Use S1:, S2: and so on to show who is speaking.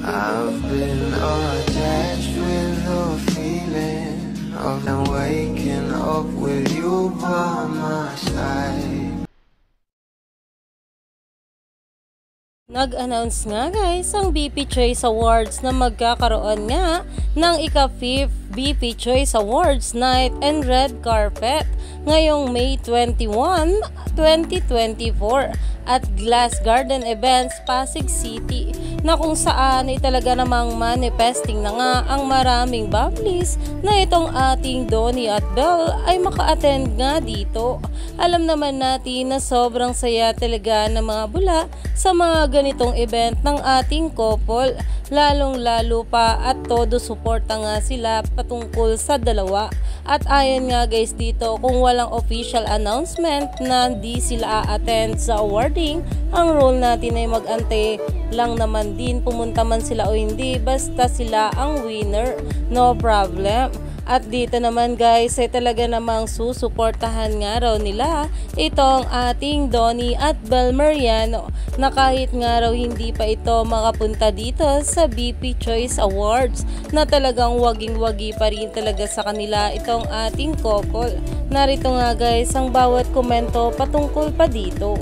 S1: I've been attached with the feeling of them waking up with you by my side.
S2: Nag-announce nga guys ang BP Choice Awards na magkakaroon nga ng ika-5th BP Choice Awards Night and Red Carpet ngayong May 21, 2024 at Glass Garden Events, Pasig City, na kung saan ay talaga namang manifesting na nga ang maraming bubblies na itong ating Donnie at Belle ay maka-attend nga dito. Alam naman natin na sobrang saya talaga ng mga bula sa mga ganitong event ng ating couple, lalong lalo pa at todo suporta nga sila patungkol sa dalawa. At ayon nga guys dito, kung walang official announcement na di sila a-attend sa awarding, ang role natin ay mag-ante lang naman din pumunta man sila o hindi, basta sila ang winner, no problem. At dito naman guys ay talaga namang susuportahan nga raw nila itong ating Donnie at Belle Mariano na kahit nga raw hindi pa ito makapunta dito sa BP Choice Awards na talagang waging-wagi pa rin talaga sa kanila itong ating couple. Narito nga guys ang bawat komento patungkol pa dito.